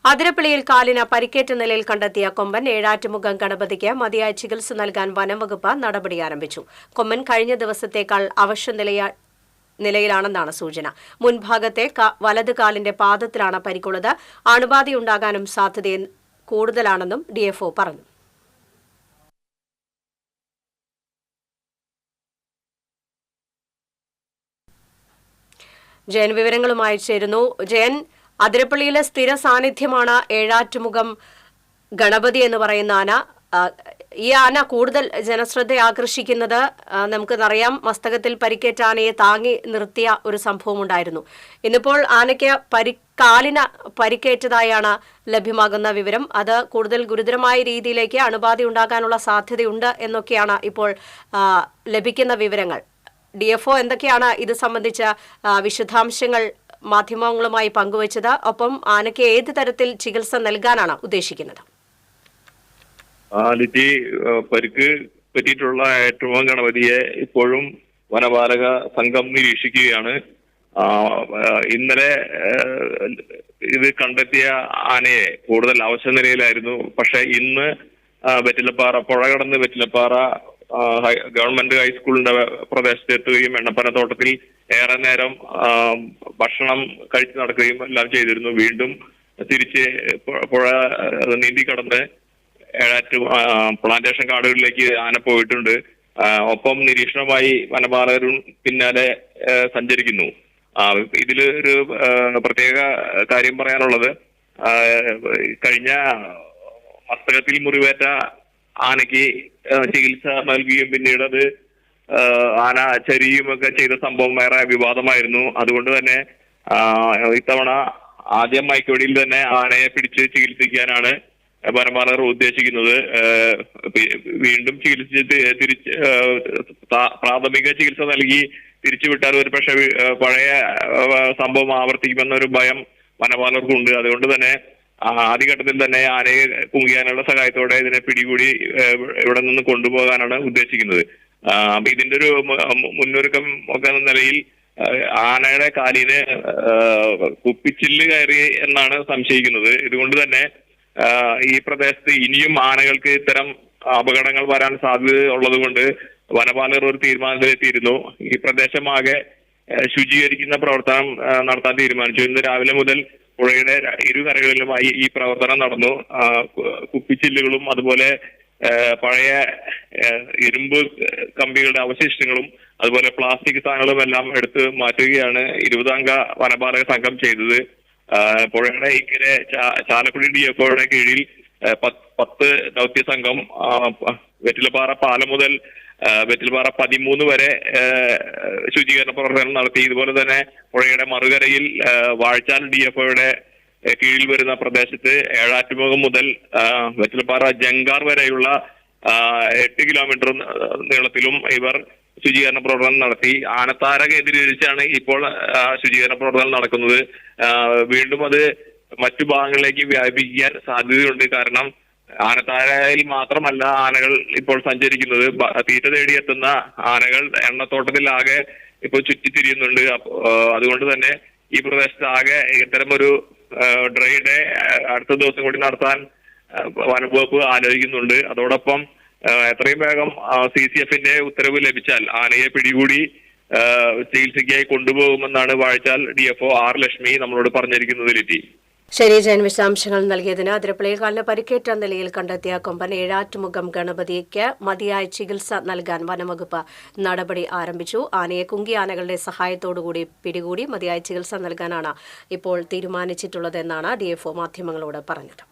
അതിരപ്പിള്ളിയിൽ കാലിന് പരിക്കേറ്റ നിലയിൽ കണ്ടെത്തിയ കൊമ്പൻ ഏഴാറ്റുമുഖം ഗണപതിക്ക് മതിയായ ചികിത്സ നൽകാൻ വനംവകുപ്പ് നടപടി ആരംഭിച്ചു. കൊമ്പൻ കഴിഞ്ഞ ദിവസത്തേക്കാൾ അവശ നിലയിലാണെന്നാണ് സൂചന. മുൻഭാഗത്തെ വലത് കാലിന്റെ പാദത്തിലാണ് പരിക്കുള്ളത്. അണുബാധയുണ്ടാകാനും സാധ്യത കൂടുതലാണെന്നും ഡിഎഫ്ഒ പറഞ്ഞു. ജയൻ വിവരങ്ങളുമായി ചേരുന്നു. ജയൻ, അതിരപ്പള്ളിയിലെ സ്ഥിര സാന്നിധ്യമാണ് ഏഴാറ്റുമുഖം ഗണപതി എന്ന് പറയുന്ന ആന. ഈ ആന കൂടുതൽ ജനശ്രദ്ധ ആകർഷിക്കുന്നത് നമുക്കറിയാം. മസ്തകത്തിൽ പരിക്കേറ്റ ആനയെ താങ്ങി നിർത്തിയ ഒരു സംഭവം ഉണ്ടായിരുന്നു. ഇന്നിപ്പോൾ ആനയ്ക്ക് കാലിന് പരിക്കേറ്റതായാണ് ലഭ്യമാകുന്ന വിവരം. അത് കൂടുതൽ ഗുരുതരമായ രീതിയിലേക്ക് അണുബാധ ഉണ്ടാകാനുള്ള സാധ്യതയുണ്ട് എന്നൊക്കെയാണ് ഇപ്പോൾ ലഭിക്കുന്ന വിവരങ്ങൾ. ഡിഎഫ്ഒ എന്തൊക്കെയാണ് ഇത് സംബന്ധിച്ച വിശദാംശങ്ങൾ മാധ്യമങ്ങളുമായി പങ്കുവച്ചത്? ഒപ്പം ആനയ്ക്ക് ഏത് തരത്തിൽ ചികിത്സ നൽകാനാണ് ഉദ്ദേശിക്കുന്നത്? പരിക്ക് പറ്റിയിട്ടുള്ള ഏറ്റുമുഖം ഗണപതിയെ ഇപ്പോഴും വനപാലക സംഘം നിരീക്ഷിക്കുകയാണ്. ഇന്നലെ ഇത് കണ്ടെത്തിയ ആനയെ കൂടുതൽ അവശ നിലയിലായിരുന്നു. പക്ഷെ ഇന്ന് വെറ്റിലപ്പാറ പുഴ കടന്ന് വെറ്റിലപ്പാറ ഗവൺമെന്റ് ഹൈസ്കൂളിന്റെ പ്രദേശത്ത് എത്തുകയും എണ്ണപ്പനത്തോട്ടത്തിൽ ഏറെ നേരം ഭക്ഷണം കഴിച്ചു നടക്കുകയും എല്ലാം ചെയ്തിരുന്നു. വീണ്ടും തിരിച്ച് പുഴ നീന്തി കടന്ന് പ്ലാന്റേഷൻ കാടുകളിലേക്ക് ആന പോയിട്ടുണ്ട്. ഒപ്പം നിരീക്ഷണമായി വനപാലകരും പിന്നാലെ സഞ്ചരിക്കുന്നു. ഇതിലൊരു പ്രത്യേക കാര്യം പറയാനുള്ളത്, കഴിഞ്ഞ മസ്തകത്തിൽ മുറിവേറ്റ ആനയ്ക്ക് ചികിത്സ നൽകുകയും പിന്നീട് അത് ആന ചരിയുമൊക്കെ ചെയ്ത സംഭവം വേറെ വിവാദമായിരുന്നു. അതുകൊണ്ട് തന്നെ ഇത്തവണ ആദ്യം മയക്കുവെടിയിൽ തന്നെ ആനയെ പിടിച്ച് ചികിത്സിക്കാനാണ് വനപാലകർ ഉദ്ദേശിക്കുന്നത്. വീണ്ടും ചികിത്സിച്ച് തിരിച്ച് പ്രാഥമിക ചികിത്സ നൽകി തിരിച്ചുവിട്ടാൽ ഒരു പക്ഷെ പഴയ സംഭവം ആവർത്തിക്കുമെന്നൊരു ഭയം വനപാലകർക്കുണ്ട്. അതുകൊണ്ട് തന്നെ ആദ്യഘട്ടത്തിൽ തന്നെ ആനയെ കുങ്കിയാനുള്ള സഹായത്തോടെ ഇതിനെ പിടികൂടി ഇവിടെ നിന്ന് കൊണ്ടുപോകാനാണ് ഉദ്ദേശിക്കുന്നത്. ഇതിന്റെ ഒരു മുന്നൊരുക്കം ഒക്കെ എന്ന നിലയിൽ ആനയുടെ കാലിന് കുപ്പിച്ചില്ല് കയറി എന്നാണ് സംശയിക്കുന്നത്. ഇതുകൊണ്ട് തന്നെ ഈ പ്രദേശത്ത് ഇനിയും ആനകൾക്ക് ഇത്തരം അപകടങ്ങൾ വരാൻ സാധ്യത ഉള്ളത് കൊണ്ട് വനപാലകർ ഒരു തീരുമാനത്തിലെത്തിയിരുന്നു. ഈ പ്രദേശമാകെ ശുചീകരിക്കുന്ന പ്രവർത്തനം നടത്താൻ തീരുമാനിച്ചു. ഇന്ന് രാവിലെ മുതൽ പുഴയുടെ ഇരുകരകളിലുമായി ഈ പ്രവർത്തനം നടന്നു. കുപ്പിച്ചില്ലുകളും അതുപോലെ പഴയ ഇരുമ്പ് കമ്പികളുടെ അവശിഷ്ടങ്ങളും അതുപോലെ പ്ലാസ്റ്റിക് സാധനങ്ങളും എല്ലാം എടുത്ത് മാറ്റുകയാണ് 20-അംഗ വനപാലക സംഘം ചെയ്തത്. പുഴയുടെ ഇക്കരെ ചാലക്കുടി ഡിഎഫ്ഒയുടെ കീഴിൽ 10 ദൗത്യ സംഘം വെറ്റിലപ്പാറ പാലം മുതൽ വെറ്റിലപ്പാറ 13 വരെ ശുചീകരണ പ്രവർത്തനം നടത്തി. ഇതുപോലെ തന്നെ പുഴയുടെ മറുകരയിൽ വാഴച്ചാൽ ഡിഎഫ്ഒയുടെ കീഴിൽ വരുന്ന പ്രദേശത്ത് ഏഴാറ്റുമുഖം മുതൽ വെറ്റിലപ്പാറ ജങ്കാർ വരെയുള്ള 8 കിലോമീറ്റർ നീളത്തിലും ഇവർ ശുചീകരണ പ്രവർത്തനം നടത്തി. ആനത്താര കേന്ദ്രീകരിച്ചാണ് ഇപ്പോൾ ശുചീകരണ പ്രവർത്തനം നടക്കുന്നത്. വീണ്ടും അത് മറ്റു ഭാഗങ്ങളിലേക്ക് വ്യാപിക്കാൻ സാധ്യതയുണ്ട്. കാരണം ആനത്താരയിൽ മാത്രമല്ല ആനകൾ ഇപ്പോൾ സഞ്ചരിക്കുന്നത്. തീറ്റ തേടിയെത്തുന്ന ആനകൾ എണ്ണത്തോട്ടത്തിലാകെ ഇപ്പോൾ ചുറ്റിത്തിരിയുന്നുണ്ട്. അതുകൊണ്ട് തന്നെ ഈ പ്രദേശത്ത് ആകെ ഇത്തരമൊരു ഡ്രൈ ഡേ അടുത്ത ദിവസം കൂടി നടത്താൻ വനംവകുപ്പ് ആലോചിക്കുന്നുണ്ട്. അതോടൊപ്പം എത്രയും വേഗം CCFന്റെ ഉത്തരവ് ലഭിച്ചാൽ ആനയെ പിടികൂടി ചികിത്സയ്ക്കായി കൊണ്ടുപോകുമെന്നാണ് വാഴച്ചാൽ DFO R ലക്ഷ്മി നമ്മളോട് പറഞ്ഞിരിക്കുന്നത്. ലിറ്റി ശരി, ജയൻ വിശദാംശങ്ങൾ നൽകിയതിന്. അതിരപ്പള്ളിയിൽ കാലിന് പരിക്കേറ്റ നിലയിൽ കണ്ടെത്തിയ കൊമ്പൻ ഏഴാറ്റുമുഖം ഗണപതിക്ക് മതിയായ ചികിത്സ നൽകാൻ വനംവകുപ്പ് നടപടി ആരംഭിച്ചു. ആനയെ കുങ്കി ആനകളുടെ സഹായത്തോടുകൂടി പിടികൂടി മതിയായ ചികിത്സ നൽകാനാണ് ഇപ്പോൾ തീരുമാനിച്ചിട്ടുള്ളതെന്നാണ് DFO മാധ്യമങ്ങളോട് പറഞ്ഞത്.